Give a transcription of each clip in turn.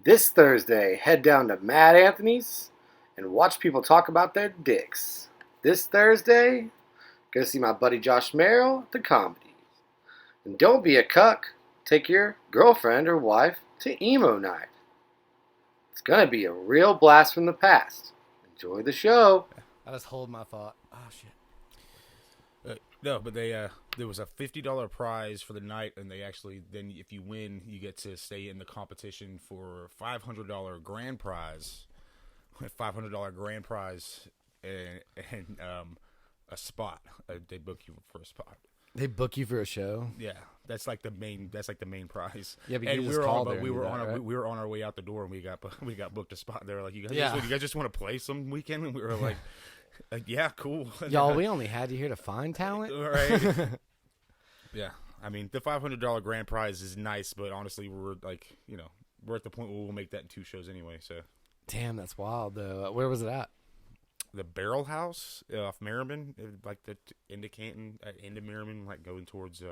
This Thursday, head down to Mad Anthony's and watch people talk about their dicks. This Thursday, go see my buddy Josh Merril at the comedy. And don't be a cuck. Take your girlfriend or wife to emo night. It's gonna be a real blast from the past. Enjoy the show. I just hold my thought. Oh shit. No, but there was a $50 prize for the night, and they actually then if you win, you get to stay in the competition for $500 grand prize, $500 grand prize, and a spot. They book you for a spot. They book you for a show. Yeah, that's like the main prize. Yeah, but and you we just were called on, there we and were do on that, our, right? we were on our way out the door, and we got booked a spot. They were like, you Yeah. guys just want to play some weekend, and we were like, yeah, cool. Y'all, we only had you here to find talent. Right. Yeah, I mean the $500 grand prize is nice, but honestly, we're at the point where we'll make that in 2 shows anyway. So, Damn, that's wild though. Where was it at? the Barrel House off Merriman, like the into Canton, into Merriman, like going towards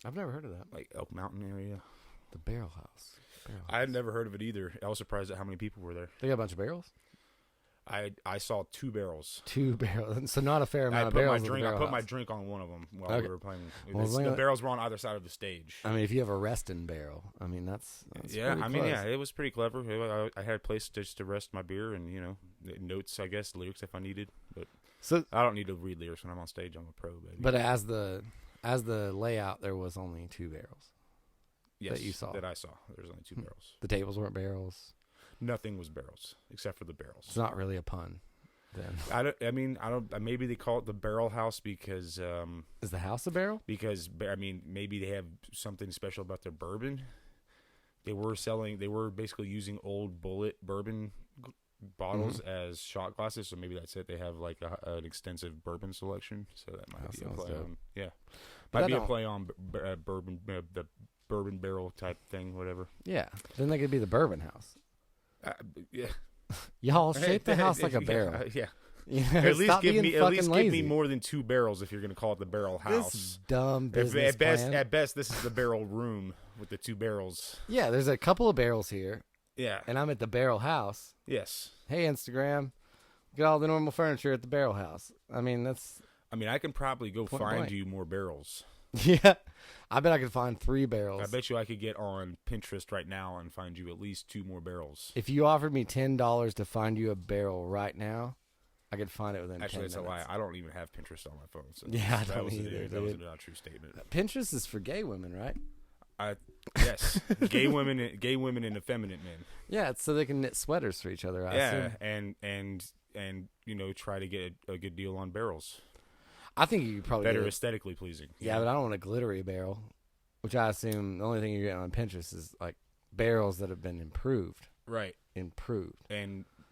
I've never heard of that. like Elk Mountain area. The Barrel House. I had never heard of it either. I was surprised at how many people were there. They got a bunch of barrels. I saw 2 barrels. 2 barrels, so not a fair amount I of put barrels. my at the drink. I Barrel put my House. drink on one of them while Okay. we were playing. Well, The barrels were on either side of the stage. I mean, if you have a resting barrel, I mean that's Yeah, pretty I mean, close. yeah, it was pretty clever. I had a place just to rest my beer and notes, I guess, lyrics if I needed. But So, I don't need to read lyrics when I'm on stage. I'm a pro, baby. but as the layout, there was only 2 barrels. yes, that you saw. that I saw. There's only 2 barrels. The tables weren't barrels. Nothing was barrels except for the barrels. It's not really a pun. Then I mean, I don't. Maybe they call it the Barrel House because is the house a barrel? I mean, maybe they have something special about their bourbon. They were basically using old Bullet bourbon bottles as shot glasses, so maybe that's it. They have like an extensive bourbon selection, so that might That be a sounds play dope. on. Yeah, But might I be a don't- play on bourbon, the bourbon barrel type thing, whatever. Yeah. Then they could be the Bourbon House. Yeah, Y'all shape the house like a Yeah, barrel. yeah. You know, At least stop give being me fucking more than 2 barrels if you're going to call it the Barrel House. This dumb If- business plan. at best, this is the barrel room with the 2 barrels. Yeah, there's a couple of barrels here, Yeah. and I'm at the Barrel House. Yes. Hey, Instagram, get all the normal furniture at the Barrel House. I mean, that's I mean, I can probably go Point find blank. you more barrels. yeah. I bet I could find 3 barrels. I bet you I could get on Pinterest right now and find you at least 2 more barrels. If you offered me $10 to find you a barrel right now, I could find it within Actually, 10 that's a minutes. lie. I don't even have Pinterest on my phone. So Yeah, I that don't was either, that was dude. not a true statement. Pinterest is for gay women, right? Yes, gay women and effeminate men. Yeah, it's so they can knit sweaters for each other. I Yeah, assume. and try to get a good deal on barrels I think you could probably that do are it. aesthetically pleasing. Yeah, but I don't want a glittery barrel, which I assume the only thing you're getting on Pinterest is like barrels that have been improved. Right, and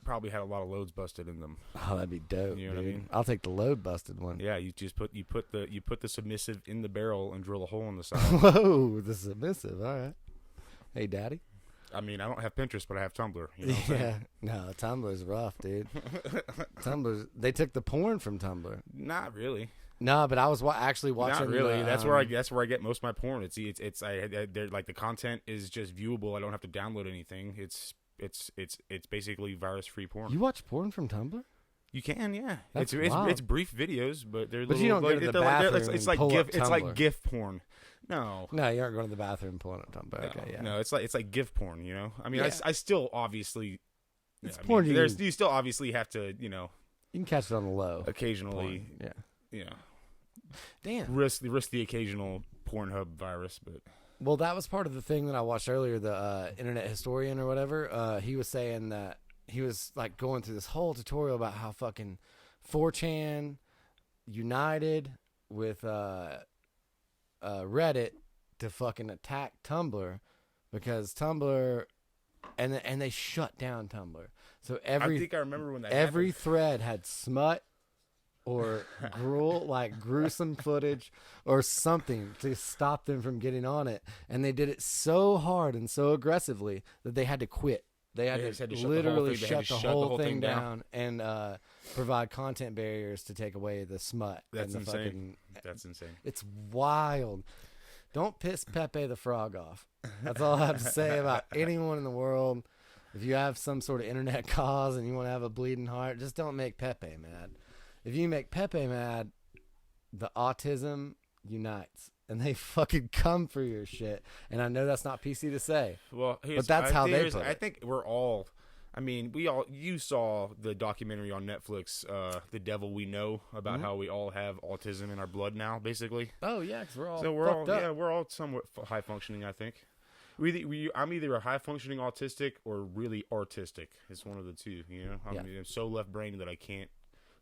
probably had a lot of loads busted in them. Oh, that'd be dope. You know what I dude. mean? I'll take the load busted one. Yeah, you put the submissive in the barrel and drill a hole in the side. Whoa, the submissive. All right. Hey, daddy. I mean, I don't have Pinterest, but I have Tumblr. You know what I'm Yeah. saying? No, Tumblr's rough, dude. They took the porn from Tumblr. Not really. No, but I was actually watching. Not really. the, That's where I get most of my porn. They're like the content is just viewable. I don't have to download anything. It's basically virus-free porn. You watch porn from Tumblr? You can, yeah. That's It's wild. brief videos, but they're But you don't go to the bathroom it's and like pull up it's like Tumblr. GIF porn. No. No, you aren't going to the bathroom pulling up Tumblr. Okay, yeah. No, it's like GIF porn. I mean, Yeah. I still obviously. It's I mean, porn you- you still obviously have to You can catch it on the low. occasionally Porn. Yeah. Damn. risk the occasional Pornhub virus, but Well, that was part of the thing that I watched earlier. The internet historian or whatever. He was saying that he was like going through this whole tutorial about how fucking 4chan united with Reddit to fucking attack Tumblr because Tumblr and they shut down Tumblr. So I think I remember when that every happened. thread had smut or gruesome footage or something to stop them from getting on it, and they did it so hard and so aggressively that they had to quit. They had just to had to shut the whole literally thing- they had shut to the whole thing down and provide content barriers to take away the smut. That's and the insane. fucking, That's insane. it's wild. Don't piss Pepe the Frog off. That's all I have to say about anyone in the world. If you have some sort of internet cause and you want to have a bleeding heart, just don't make Pepe mad. If you make Pepe mad, the autism unites. And they fucking come for your shit. And I know that's not PC to say. Well, but that's how they put it. I think we're all... I mean, you saw the documentary on Netflix, The Devil We Know, about how we all have autism in our blood now, basically. Oh, yeah, because we're all fucked up. Yeah, we're all somewhat high-functioning, I think. I'm either a high-functioning autistic or really artistic. It's one of the two, you know? I mean, I'm so left-brained that I can't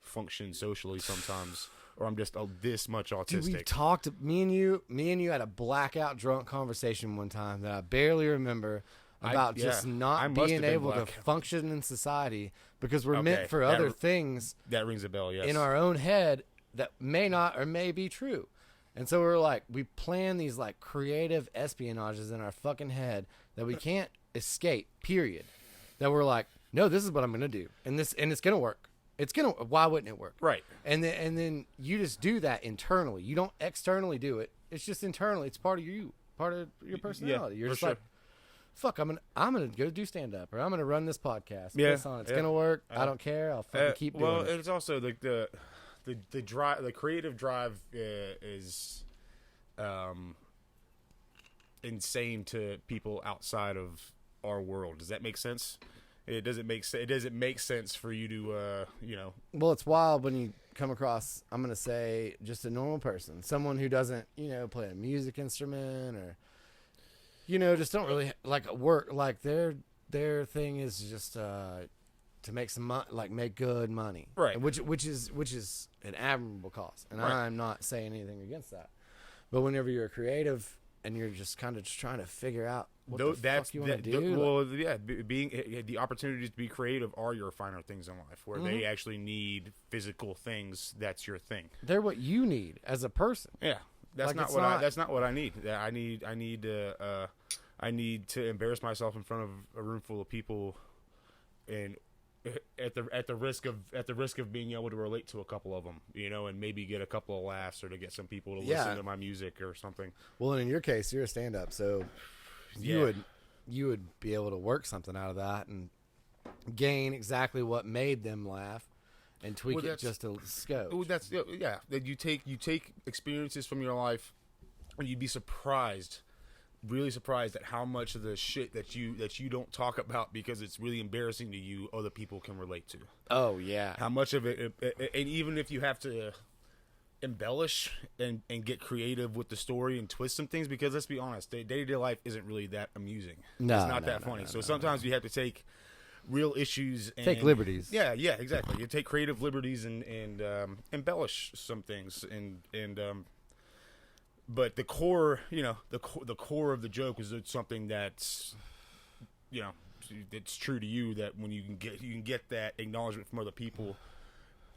function socially sometimes, or I'm just this much autistic. Dude, we talked, me and you had a blackout drunk conversation one time that I barely remember about just not being able to function in society because we're meant for other things. That rings a bell, yes. In our own head that may not or may be true. And so we're like, we plan these like creative espionages in our fucking head that we can't escape, period. That we're like, no, this is what I'm going to do. And it's going to work. Why wouldn't it work? Right. And then you just do that internally. You don't externally do it. It's just internally. It's part of you, part of your personality. You're just like, fuck, I'm gonna go do stand up, or I'm gonna run this podcast. It's gonna work. I don't care. I'll fucking keep doing it. Well, it's also like the drive, the creative drive is insane to people outside of our world. Does that make sense? It doesn't make sense for you to Well, it's wild when you come across, I'm gonna say, just a normal person, someone who doesn't play a music instrument or just don't really like work. Like their thing is just to make some money, like make good money, right? Which is an admirable cause, and I'm not saying anything against that. But whenever you're a creative and you're just kind of just trying to figure out what the fuck you want to do, being the opportunities to be creative are your finer things in life, where they actually need physical things. That's your thing. They're what you need as a person. Yeah. That's not what I need. I need to embarrass myself in front of a room full of people, and at the risk of being able to relate to a couple of them, and maybe get a couple of laughs or to get some people to listen to my music or something. Well, in your case, you're a stand-up, so you would be able to work something out of that and gain exactly what made them laugh. And tweak it just a scope. That you take experiences from your life, and you'd be surprised, really surprised at how much of the shit that you don't talk about because it's really embarrassing to you, other people can relate to. Oh yeah. How much of it, and even if you have to embellish and get creative with the story and twist some things, because let's be honest, day-to-day life isn't really that amusing. No, it's not that funny. So sometimes you have to take real issues and take liberties. Yeah, exactly. You take creative liberties and embellish some things and but the core, the core of the joke is something that's it's true to you, that when you can get that acknowledgement from other people,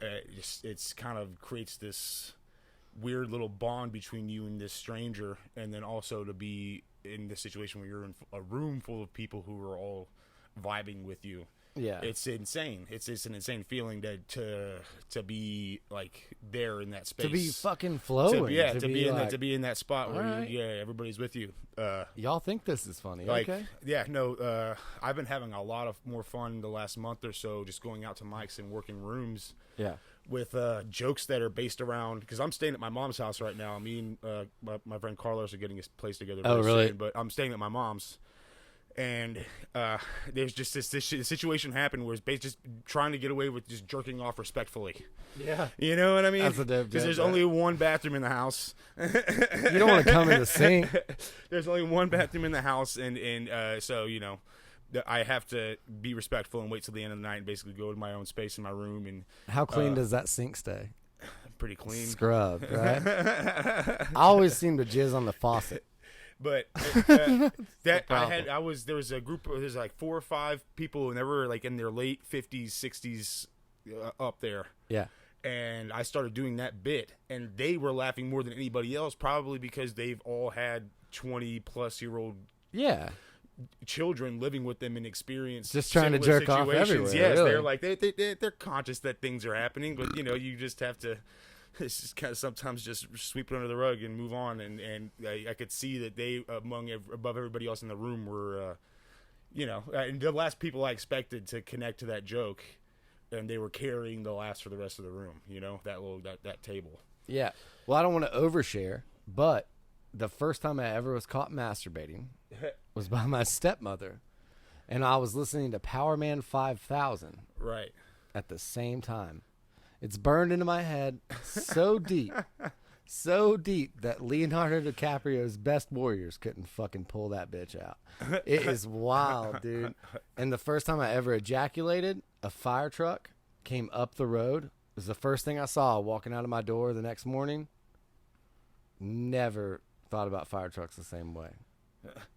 it's kind of creates this weird little bond between you and this stranger, and then also to be in this situation where you're in a room full of people who are all vibing with you. Yeah, it's insane. It's an insane feeling to be like there in that space, to be fucking flowing, to be in that spot where everybody's with you. Y'all think this is funny? Okay. Yeah, no. I've been having a lot of more fun the last month or so, just going out to mics and working rooms. Yeah. With jokes that are based around, because I'm staying at my mom's house right now. Me and my friend Carlos are getting a place together. Oh, really? Soon, but I'm staying at my mom's. And there's just this situation happened where it's just trying to get away with just jerking off respectfully. Yeah. You know what I mean? That's a dope. Because there's only one bathroom in the house. You don't want to come in the sink. There's only one bathroom in the house, and so I have to be respectful and wait till the end of the night and basically go to my own space in my room. And how clean does that sink stay? Pretty clean. Scrubbed, right? I always seem to jizz on the faucet. But there was a group, there's like 4 or 5 people, and they were like in their late 50s, 60s up there. Yeah. And I started doing that bit, and they were laughing more than anybody else, probably because they've all had 20-plus-year-old children living with them and experience just trying to jerk off everywhere. Yes, really. They're like they're conscious that things are happening, but you just have to it's just kind of sometimes just sweep it under the rug and move on. And I could see that they, above everybody else in the room, were, and the last people I expected to connect to that joke, and they were carrying the laughs for the rest of the room. That table. Yeah. Well, I don't want to overshare, but the first time I ever was caught masturbating was by my stepmother, and I was listening to Power Man 5000. Right. At the same time. It's burned into my head so deep that Leonardo DiCaprio's best warriors couldn't fucking pull that bitch out. It is wild, dude. And the first time I ever ejaculated, a fire truck came up the road. It was the first thing I saw walking out of my door the next morning. Never thought about fire trucks the same way.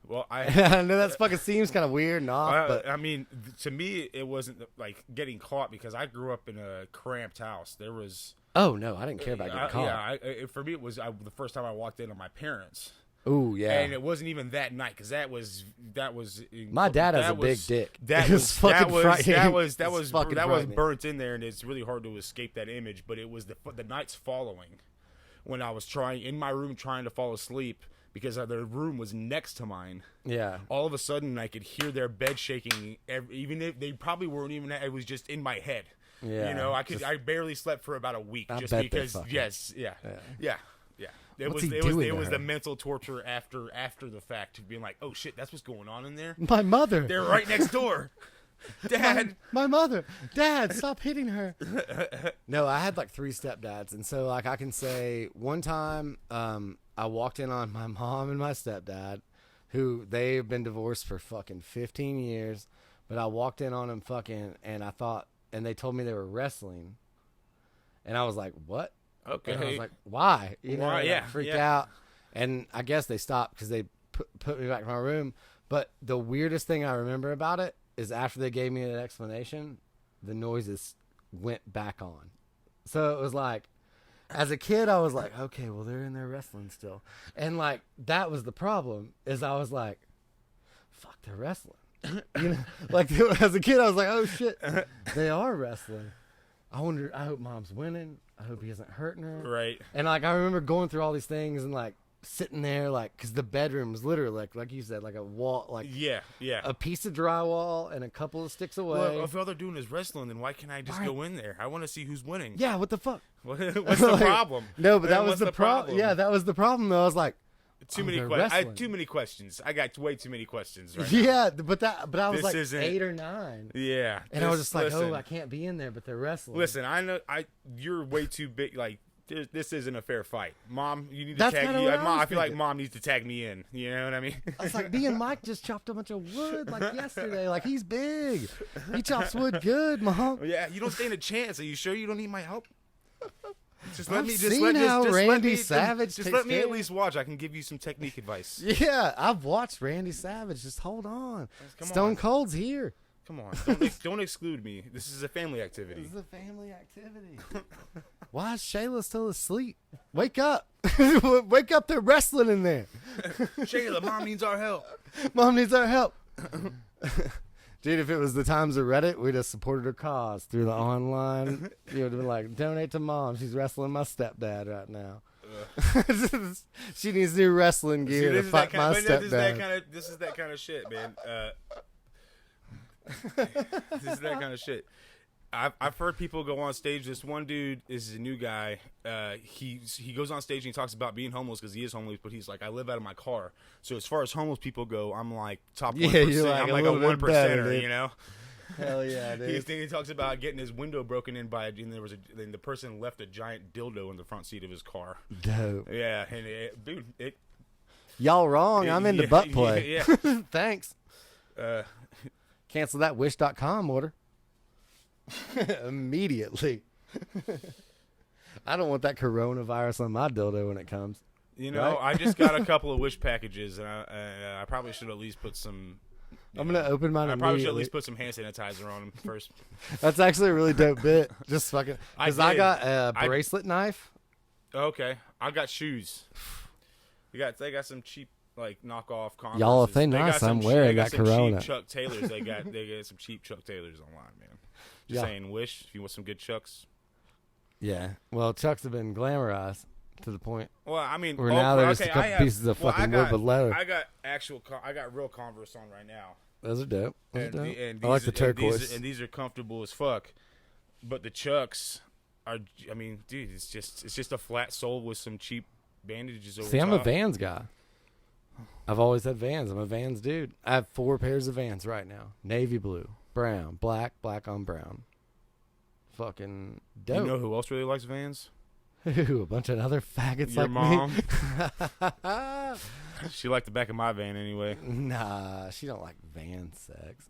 Well, I know that fucking seems kind of weird and off, but I mean, to me, it wasn't like getting caught because I grew up in a cramped house. There was oh no, I didn't care about getting caught. Yeah, for me, it was the first time I walked in on my parents. Ooh, yeah, and it wasn't even that night because that was. My dad has a big dick. That was burnt in there, and it's really hard to escape that image. But it was the nights following when I was in my room trying to fall asleep. Because their room was next to mine. Yeah. All of a sudden, I could hear their bed shaking. Even if they probably weren't even. It was just in my head. Yeah. I barely slept for about a week I just bet because. They Yes. Yeah. It What's was. he It doing was to the her? mental torture after the fact, being like, "Oh shit, that's what's going on in there." My mother. They're right next door. Dad. My mother. Dad, stop hitting her. No, I had like 3 stepdads, and so like I can say one time. I walked in on my mom and my stepdad, who they've been divorced for fucking 15 years. But I walked in on them fucking, and and they told me they were wrestling. And I was like, what? Okay. And I was like, why? Why? And I Yeah. freaked out. And I guess they stopped because they put me back in my room. But the weirdest thing I remember about it is after they gave me an explanation, the noises went back on. So it was like, as a kid, I was like, okay, well, they're in there wrestling still. And, like, that was the problem, is I was like, fuck, they're wrestling. Like, as a kid, I was like, oh, shit, they are wrestling. I hope mom's winning. I hope he isn't hurting her. Right. And, like, I remember going through all these things and, like, sitting there, like, because the bedroom was literally, like you said, like a wall, like Yeah. a piece of drywall and a couple of sticks away. Well, if all they're doing is wrestling, then why can't I just go in there? I want to see who's winning. Yeah, what the fuck? What's the problem? No, but that was What's the problem. Yeah, that was the problem, though. I was like, too many they're questions. I wrestling. had too many questions. I got way too many questions right now. Yeah, but I was This like isn't- 8 or 9. Yeah. And I was just like, listen, oh, I can't be in there, but they're wrestling. Listen, I know you're way too big. Like, this isn't a fair fight. Mom, you need to That's tag kinda me. what I was I feel like thinking. Mom needs to tag me in. You know what I mean? I was like, me and Mike just chopped a bunch of wood like yesterday. Like, he's big. He chops wood good, Mom. Yeah, you don't stand a chance. Are you sure you don't need my help? Just I've seen how Randy Savage Just takes let me care. at least watch. I can give you some technique advice. Yeah, I've watched Randy Savage. Just hold on. Come Stone on. Cold's here. Come on, don't exclude me. This is a family activity. This is a family activity. Why is Shayla still asleep? Wake up. Wake up. They're wrestling in there. Shayla, Mom needs our help. Mom needs our help. Dude, if it was the times of Reddit, we'd have supported her cause through the online. You would have been like, donate to Mom. She's wrestling my stepdad right now. She needs new wrestling gear to fight my stepdad. This is that kind of shit, man. This is that kind of shit. I've heard people go on stage. This one dude is a new guy. He goes on stage and he talks about being homeless because he is homeless, but he's like, I live out of my car. So as far as homeless people go, I'm like top 1%. You're like I'm a like a little bit better, 1%er, dude. you know. Hell yeah, dude. He talks about getting his window broken in by, and the person left a giant dildo in the front seat of his car. Dope. Yeah, and dude, Y'all wrong. I'm into butt play. Yeah. Thanks. Cancel that Wish.com order. Immediately. I don't want that coronavirus on my dildo when it comes. You know, Right? I just got a couple of Wish packages, and I probably should at least put some. I'm going to open mine I probably should at immediately. least put some hand sanitizer on them first. That's actually a really dope bit. Just fucking. Because I did. got a bracelet knife. Okay, I got shoes. They got some cheap like knockoff Converse. Y'all, if they nice, I'm wearing that Corona. Cheap Chuck Taylors. They got some cheap Chuck Taylors online, man. Just Yeah. saying, Wish if you want some good Chucks. Yeah. Well, Chucks have been glamorized to the point Well, I mean, where now they're just a okay, couple pieces of fucking wood with leather. I got real Converse on right now. Those are dope. Those are dope. And I like the turquoise. and these are comfortable as fuck. But the Chucks are, I mean, dude, it's just a flat sole with some cheap bandages over See, top. I'm a Vans guy. I've always had Vans. I'm a Vans dude. I have 4 pairs of Vans right now. Navy blue, brown, black on brown. Fucking dope. You know who else really likes Vans? Ooh, a bunch of other faggots Your like mom. me. She liked the back of my van anyway. Nah, she don't like van sex.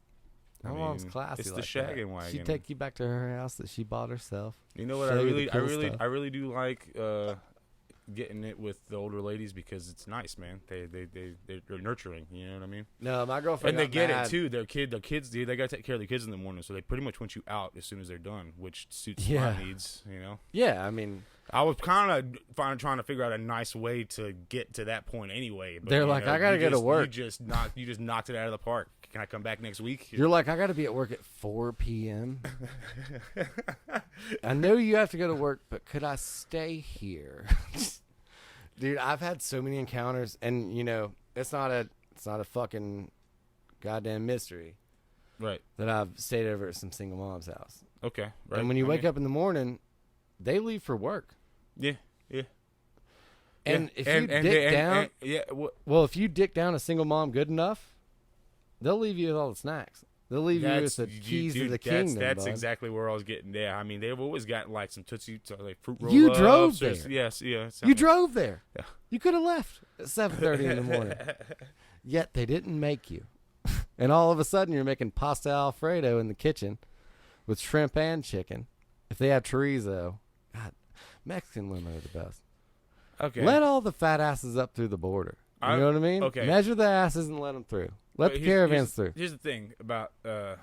My I mom's mean, classy. it's the like shagging that. wagon. She'd take you back to her house that she bought herself. You know what? Show you the cool stuff. I really do like getting it with the older ladies because it's nice, man. They're nurturing. You know what I mean? No, my girlfriend. And they get mad. it too. Their kids, dude. They gotta take care of their kids in the morning, so they pretty much want you out as soon as they're done, which suits Yeah. my needs. You know. Yeah, I mean, I was kind of trying to figure out a nice way to get to that point anyway. But, they're you like, know, I gotta go to work. You just knocked it out of the park. Can I come back next week? You're like, I gotta be at work at 4 p.m. I know you have to go to work, but could I stay here? Dude, I've had so many encounters, and you know, it's not a fucking goddamn mystery Right. that I've stayed over at some single mom's house. Okay. Right. And when you I wake mean, up in the morning, they leave for work. Yeah. And Yeah. if you dick down, well, if you dick down a single mom good enough, they'll leave you with all the snacks. They'll leave you with the keys to the kingdom. That's bud. exactly where I was getting there. I mean, they've always got like some Tootsie, like fruit roll. You drove there. Yes, yeah. You drove there. Yeah. You could have left at 7:30 in the morning. Yet they didn't make you. And all of a sudden you're making pasta Alfredo in the kitchen with shrimp and chicken. If they have chorizo, God, Mexican women are the best. Okay. Let all the fat asses up through the border. You know what I mean? Okay. Measure the asses and let them through. Let the caravans through. Here's the thing about so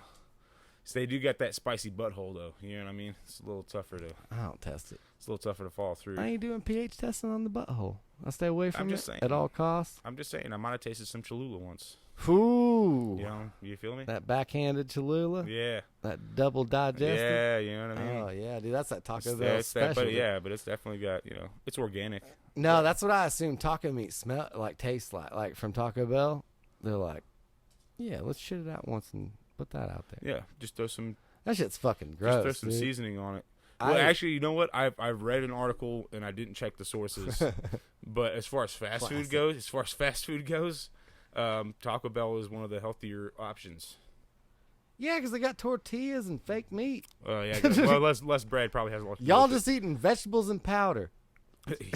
they do got that spicy butthole though. You know what I mean? It's a little tougher to. I don't test it. It's a little tougher to fall through. I ain't doing pH testing on the butthole. I stay away from just it saying. at all costs. I'm just saying. I might have tasted some Cholula once. Ooh. You know? You feel me? That backhanded Cholula. Yeah. That double digested. Yeah. You know what I mean? Oh yeah, dude, that's that Taco It's Bell that, special. but it's definitely got, it's organic. No, that's what I assume taco meat tastes like. Like from Taco Bell, they're like, yeah, let's shit it out once and put that out there. Yeah, just throw some That shit's fucking gross. just throw some dude. seasoning on it. Well, actually, you know what? I've read an article and I didn't check the sources, but as far as fast food goes, Taco Bell is one of the healthier options. Yeah, because they got tortillas and fake meat. Yeah, well, less bread probably has a lot. To do Y'all with just eating vegetables and powder.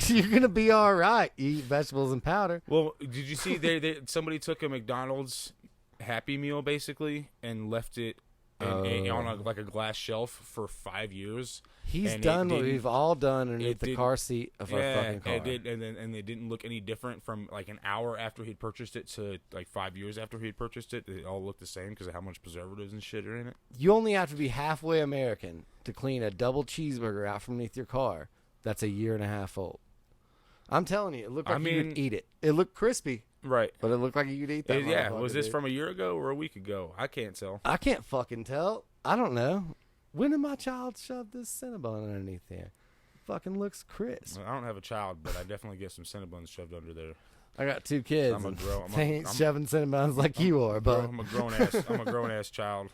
You're gonna be all right. You eat vegetables and powder. Well, did you see somebody took a McDonald's Happy Meal basically and left it on a glass shelf for 5 years. He's and done what we've all done underneath the car seat of our fucking car. And they didn't look any different from like an hour after he'd purchased it to like 5 years after he'd purchased it. They all looked the same because of how much preservatives and shit are in it. You only have to be halfway American to clean a double cheeseburger out from underneath your car that's a year and a half old. I'm telling you, it looked like you could eat it. It looked crispy. Right. But it looked like you could eat that. Yeah. Was this from a year ago or a week ago? I can't tell. I can't fucking tell. I don't know. When did my child shove this Cinnabon underneath there? Fucking looks crisp. Well, I don't have a child, but I definitely get some Cinnabons shoved under there. I got 2 kids. They ain't shoving Cinnabons like you are, but I'm a grown ass child.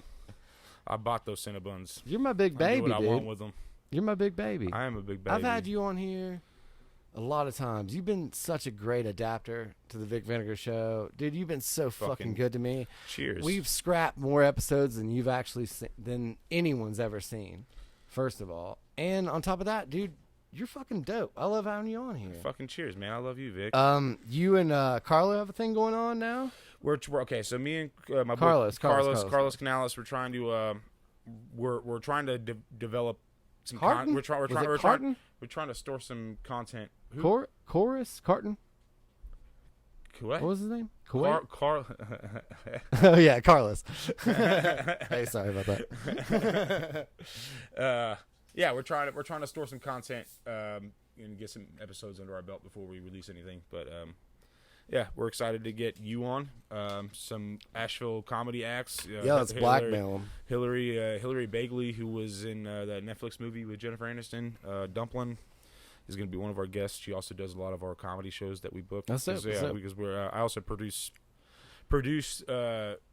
I bought those Cinnabons. You're my big baby, I do what dude. I want with them. You're my big baby. I am a big baby. I've had you on here a lot of times. You've been such a great adapter to the Vic Vinnigr show. Dude, you've been so fucking good to me. Cheers. We've scrapped more episodes than you've actually than anyone's ever seen, first of all. And on top of that, dude, you're fucking dope. I love having you on here. Fucking cheers, man. I love you, Vic. You and Carlo have a thing going on now? We're okay, so me and my Carlos Canales, we're trying to we're trying to develop some Carton? we're trying to store some content. Chorus Carton? What? What was his name? Carl. Oh yeah, Carlos. Hey, sorry about that. Yeah, we're trying to store some content and get some episodes under our belt before we release anything. But Yeah, we're excited to get you on. Some Asheville comedy acts. Yeah, let's blackmail them. Hillary Bagley, who was in that Netflix movie with Jennifer Aniston, Dumplin', is going to be one of our guests. She also does a lot of our comedy shows that we book. That's it. Because I also produce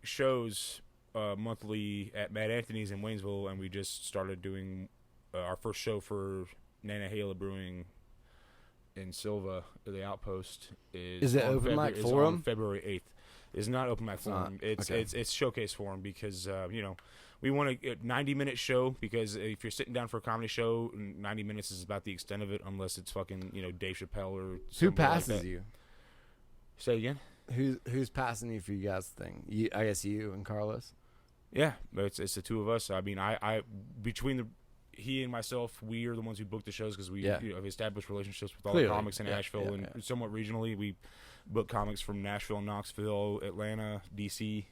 shows monthly at Mad Anthony's in Waynesville, and we just started doing our first show for Nana Hala Brewing in Silva, the Outpost. Is it open mic forum? February 8th. It's not open mic forum. It's showcase forum because we want a 90-minute show, because if you're sitting down for a comedy show, 90 minutes is about the extent of it, unless it's fucking Dave Chappelle or who passes like that. you. Say again. Who's passing you for you guys' thing? I guess you and Carlos. Yeah, it's the two of us. I mean, I between he and myself, we are the ones who book the shows because we have established relationships with all the comics in Asheville and somewhat regionally. We book comics from Nashville, Knoxville, Atlanta, DC,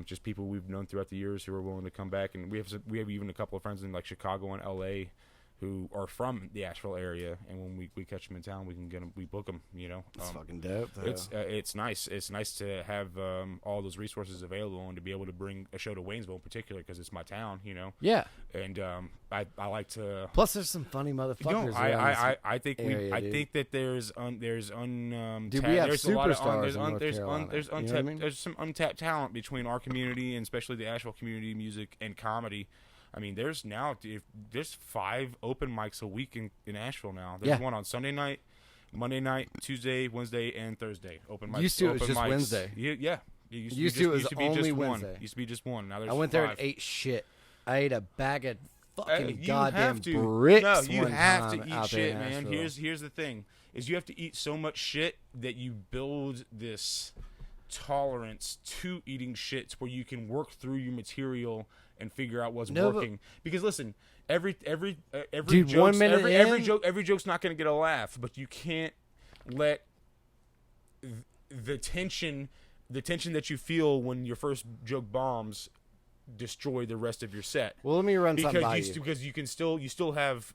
just people we've known throughout the years who are willing to come back. And we have even a couple of friends in like Chicago and LA who are from the Asheville area, and when we catch them in town, we book them. It's fucking dope. Though. It's nice. It's nice to have all those resources available and to be able to bring a show to Waynesville in particular because it's my town. Yeah. And I like to. Plus, there's some funny motherfuckers. I think that there's Dude, we have there's a lot of there's some untapped talent between our community and especially the Asheville community, music and comedy. I mean, there's 5 open mics a week in Asheville now. There's one on Sunday night, Monday night, Tuesday, Wednesday, and Thursday. Open mics. Used to it was just Wednesday. Yeah. It used to be only Wednesday. Used to be just one. Now there's I went 5. there and ate shit. I ate a bag of fucking you goddamn have to. bricks. No, you one have time to eat out shit, there in man. Asheville. Here's the thing: is you have to eat so much shit that you build this tolerance to eating shit where you can work through your material and figure out what's working. Because listen, every Dude, joke's, 1 minute every joke's not going to get a laugh, but you can't let the tension that you feel when your first joke bombs destroy the rest of your set. Well, let me run something by you. Because you still have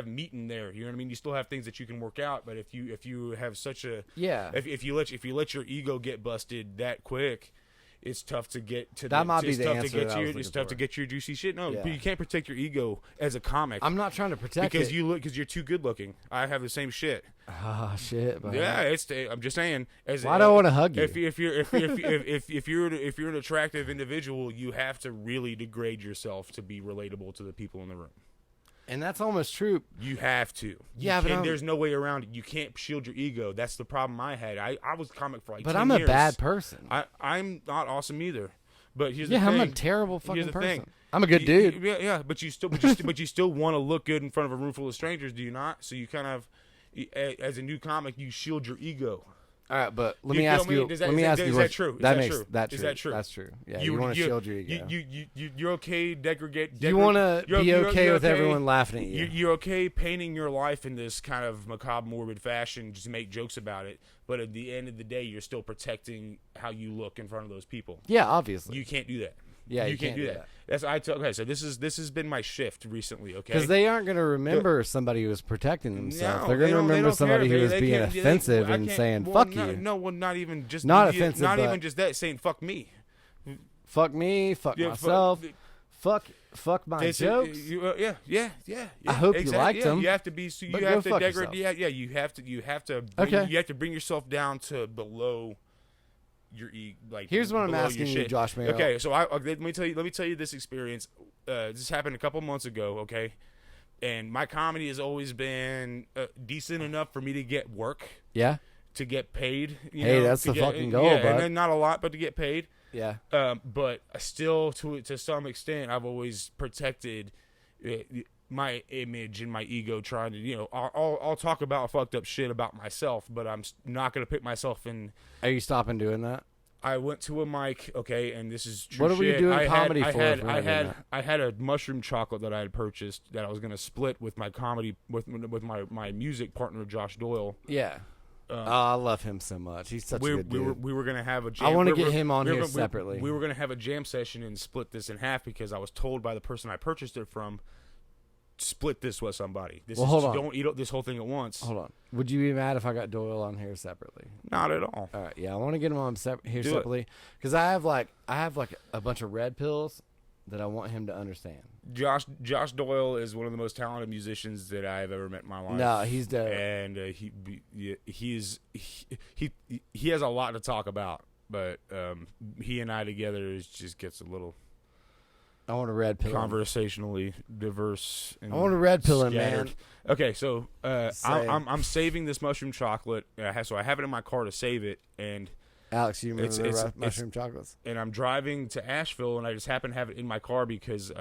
meat in there. You know what I mean? You still have things that you can work out. But if you have such a if you let your ego get busted that quick, it's tough to get to. That might be the answer. It's tough to get your juicy shit. No, but you can't protect your ego as a comic. I'm not trying to protect because it. because you're too good looking. I have the same shit. Oh shit! Bro. Yeah, I'm just saying. Why do I want to hug you? If you're an attractive individual, you have to really degrade yourself to be relatable to the people in the room. And that's almost true. You have to. There's no way around it. You can't shield your ego. That's the problem I had. I was a comic for like 10 years. But I'm a bad person. I'm not awesome either. But here's the thing. Yeah, I'm a terrible fucking person. Thing. I'm a good dude. Yeah, but you still want to look good in front of a room full of strangers, do you not? So you kind of, as a new comic, you shield your ego. All right, but let me ask you. Is that true? Is that true? That's true. Yeah, you want to shield your ego. You're okay. You want to be okay with everyone laughing at you. You're okay painting your life in this kind of macabre, morbid fashion, just to make jokes about it. But at the end of the day, you're still protecting how you look in front of those people. Yeah, obviously. You can't do that. Yeah, you can't do that. Okay, so this has been my shift recently. Okay, because they aren't going to remember somebody who was protecting themselves. No, they're going to remember somebody who was being offensive and saying "fuck you." No, not even just offensive. Not even just that. Saying "fuck me." Fuck me. Fuck myself. Fuck my jokes. Yeah. I hope you liked them. You have to be. You have to degrade. Yeah. You have to. You have to bring yourself down to below. Here's what I'm asking you, Josh Merril. Okay, so let me tell you this experience. This happened a couple months ago. Okay, and my comedy has always been decent enough for me to get work. Yeah. To get paid. That's the fucking goal, bud. And then not a lot, but to get paid. Yeah. But still, to some extent, I've always protected my image and my ego, trying to, I'll talk about fucked up shit about myself, but I'm not going to put myself in. Are you stopping doing that? I went to a mic, okay, and this is true. What are we doing comedy for? I had a mushroom chocolate that I had purchased that I was going to split with my comedy with my music partner Josh Doyle. Yeah. I love him so much. He's such a good dude. We were going to have a jam. I want to get him on here separately. We were going to have a jam session and split this in half because I was told by the person I purchased it from split this with somebody. This Well, is hold on. don't eat this whole thing at once. Hold on. Would you be mad if I got Doyle on here separately? Not at all. All right, yeah, I want to get him on here Do it. separately because I have like a bunch of red pills that I want him to understand. Josh Doyle is one of the most talented musicians that I've ever met in my life. No, he's dope. And he has a lot to talk about, but he and I together just gets a little I want a red pill. conversationally diverse. And I want a red pill, man. scattered. Okay, so I'm saving this mushroom chocolate. So I have it in my car to save it, and Alex, you remember It's- the mushroom chocolates? and I'm driving to Asheville, and I just happen to have it in my car because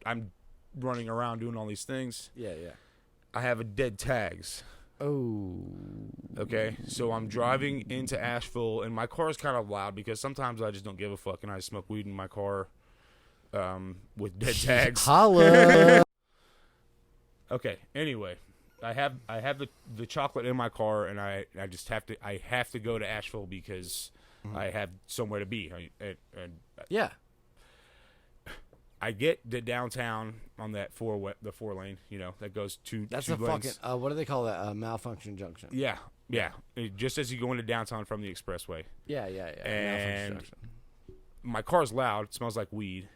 I'm running around doing all these things. Yeah. I have a dead tags. Oh. Okay, so I'm driving into Asheville, and my car is kind of loud because sometimes I just don't give a fuck, and I smoke weed in my car with dead tags. Holla. Okay, anyway, I have the chocolate in my car, and I just have to go to Asheville because I have somewhere to be. And Yeah. I get to downtown on that the 4 lane, that goes That's two a lanes. fucking what do they call that? Malfunction junction. Yeah. Just as you go into downtown from the expressway. Yeah. And Malfunction junction. My car's loud. It smells like weed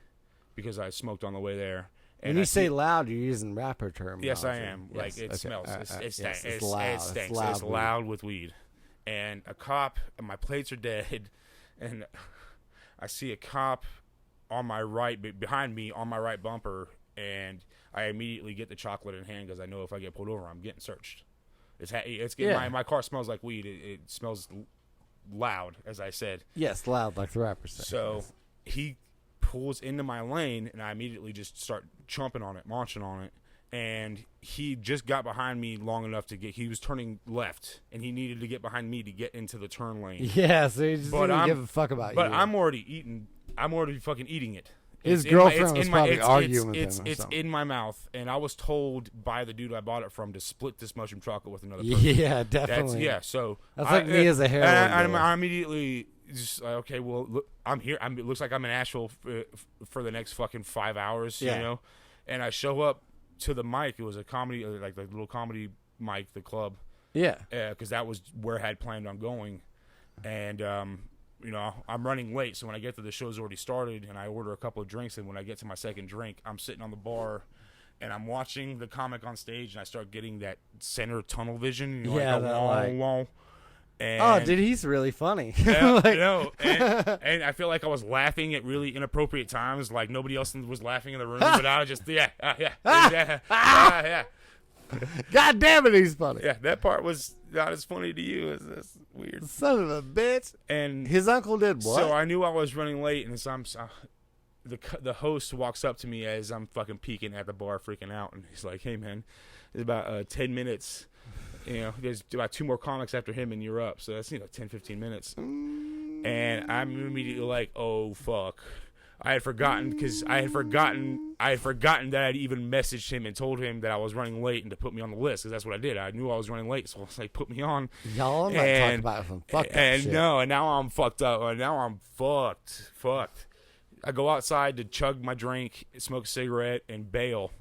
because I smoked on the way there. When And you I say see- loud, you're using rapper terminology. yes, I am. Yes, Like it okay, smells. all right, all right. It Yes, stinks. it's loud. It stinks. It's loud It's weed. loud with weed. And a cop, and my plates are dead, and I see a cop on my right, behind me on my right bumper, and I immediately get the chocolate in hand because I know if I get pulled over, I'm getting searched. It's getting, Yeah. my car smells like weed. It smells loud, as I said. Yes, loud like the rappers say. So Yes. he pulls into my lane, and I immediately just start chomping on it, munching on it. And he just got behind me long enough he was turning left, and he needed to get behind me to get into the turn lane. Yeah, so he just But didn't I'm- give a fuck about you. But I'm already fucking eating it. His It's in my- girlfriend it's was in my- probably it's- arguing with it's, him or It's something. in my mouth, and I was told by the dude I bought it from to split this mushroom chocolate with another person. Yeah, That's definitely. so That's like me as a heroin and dealer. I immediately just like, okay, well, look, I'm here. It looks like I'm in Asheville for the next fucking 5 hours, Yeah. And I show up to the mic. It was a comedy, like the little comedy mic, the club, Yeah. because that was where I had planned on going, and I'm running late. So when I get to the show's already started, and I order a couple of drinks, and when I get to my second drink, I'm sitting on the bar. And I'm watching the comic on stage, and I start getting that center tunnel vision. Yeah, that, like- And, Oh, dude, he's really funny. yeah, Like- and I feel like I was laughing at really inappropriate times, like nobody else was laughing in the room, but I was just yeah. God damn it, he's funny. Yeah, that part was not as funny to you. That's weird. Son of a bitch. And His uncle did what? so I knew I was running late, and so the host walks up to me as I'm fucking peeking at the bar, freaking out, and he's like, "Hey, man, it's about 10 minutes. There's about 2 more comics after him, and you're up. So that's 10, 15 minutes." And I'm immediately like, "Oh fuck." I had forgotten that I'd even messaged him and told him that I was running late and to put me on the list, because that's what I did. I knew I was running late, so I was like, put me on. Y'all, I'm not talking about some fuck that And shit. no, and now I'm fucked up. And now I'm fucked. I go outside to chug my drink, smoke a cigarette, and bail,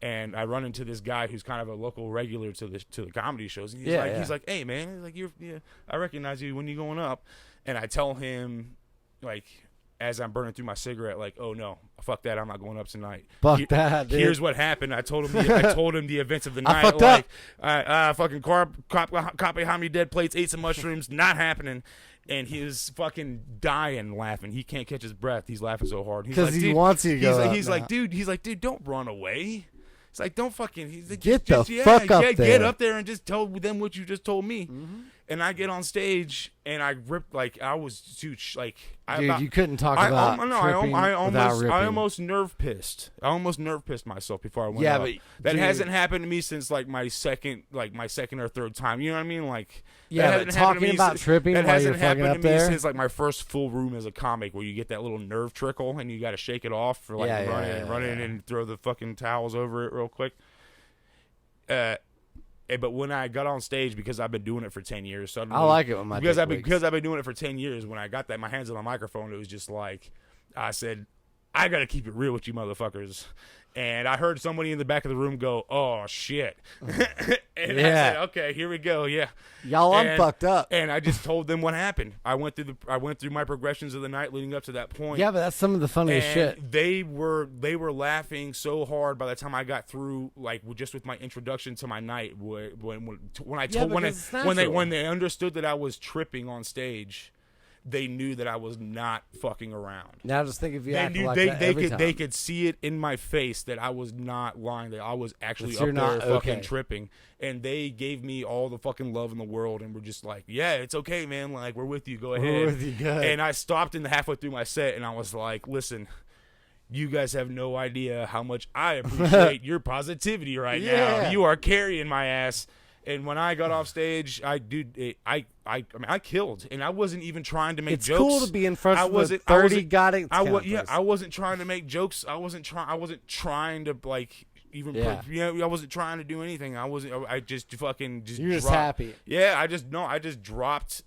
And I run into this guy who's kind of a local regular to the comedy shows. And he's like, "Hey man," he's like, I recognize you when you're going up. And I tell him, like, as I'm burning through my cigarette, like, "Oh no, fuck that, I'm not going up tonight." Fuck that, dude. Here's what happened. I told him the events of the night. fucked like, up. fucking cop behind me, dead plates, ate some mushrooms, not happening. And he was fucking dying laughing. He can't catch his breath. He's laughing so hard. He's 'Cause like, he "Dude," wants you to go He's up like, now. dude, don't run away. It's like, don't fucking. He's like, Get the fuck up Get there. up there and just tell them what you just told me. Mm-hmm. And I get on stage and I rip like I was huge. Like, Dude, you couldn't talk about tripping without ripping. I almost nerve pissed. I almost nerve pissed myself before I went Yeah, up. but, that dude- hasn't happened to me since like my second or third time. You know what I mean? Like, Yeah, that but hasn't happened to talking me about since- tripping that while hasn't you're fucking happened up to me there? since like my first full room as a comic, where you get that little nerve trickle and you got to shake it off for like running and throw the fucking towels over it real quick. But when I got on stage, because I've been doing it for 10 years, suddenly, I like it when my because dick I've been wigs. because I've been doing it for 10 years. When I got my hands on the microphone, it was just like I said, I got to keep it real with you motherfuckers. And I heard somebody in the back of the room go, "Oh shit!" And I said, "Okay, here we go." Yeah, y'all, I'm fucked up. And I just told them what happened. I went through my progressions of the night leading up to that point. Yeah, but that's some of the funniest shit. They were laughing so hard by the time I got through, like just with my introduction to my night. When they understood that I was tripping on stage. They knew that I was not fucking around. Now just think if you act like that every time. They could see it in my face that I was not lying, that I was actually up there fucking okay. tripping. And they gave me all the fucking love in the world and were just like, yeah, it's okay, man. Like, we're with you. Go ahead. We're with you. Good. And I stopped in the halfway through my set and I was like, listen, you guys have no idea how much I appreciate your positivity right now. You are carrying my ass. And when I got off stage, I killed, and I wasn't even trying to make jokes. It's cool to be in front of 30 guys. I wasn't trying to make jokes. I wasn't trying to like even. I wasn't trying to do anything. I just fucking just. You're just happy. Yeah, I just dropped.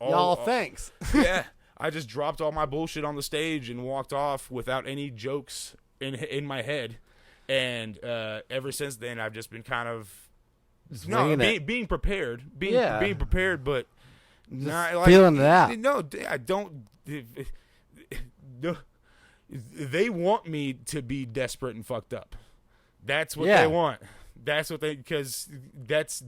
Thanks. Yeah, I just dropped all my bullshit on the stage and walked off without any jokes in my head, and ever since then I've just been kind of. Being prepared, being prepared, but not like, feeling that. No, I don't. They want me to be desperate and fucked up. That's what they want. That's what because that's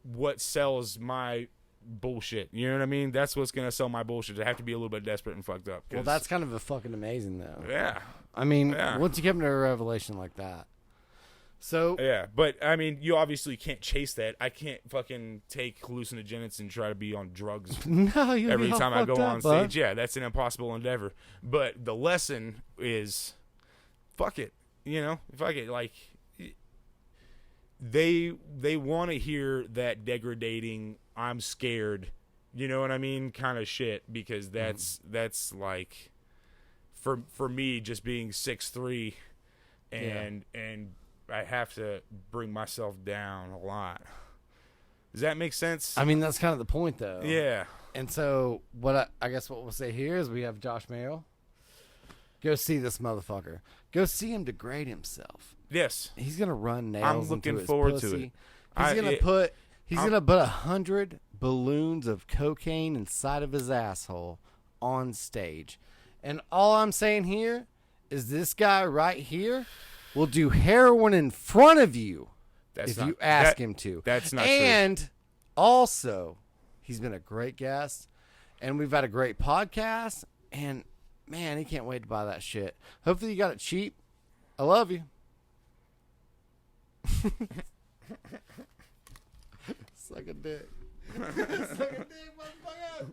what sells my bullshit. You know what I mean? That's what's gonna sell my bullshit. I have to be a little bit desperate and fucked up. Well, that's kind of a fucking amazing though. Yeah. I mean, once you come to a revelation like that. So yeah, but I mean, you obviously can't chase that. I can't fucking take hallucinogens and try to be on drugs every time I go on stage. Bud. Yeah, that's an impossible endeavor. But the lesson is, fuck it. You know, fuck it. Like they want to hear that degrading, I'm scared. You know what I mean? Kind of shit, because that's like for me just being 6'3" and I have to bring myself down a lot. Does that make sense? I mean, that's kind of the point, though. Yeah. And so, I guess what we'll say here is we have Josh Merril. Go see this motherfucker. Go see him degrade himself. Yes. He's gonna run nails. I'm looking forward to it. He's gonna put 100 balloons of cocaine inside of his asshole on stage. And all I'm saying here is this guy right here will do heroin in front of you if you ask him to. That's not and true. Also, he's been a great guest, and we've had a great podcast, and, man, he can't wait to buy that shit. Hopefully you got it cheap. I love you. Suck a dick. Suck a dick, motherfucker.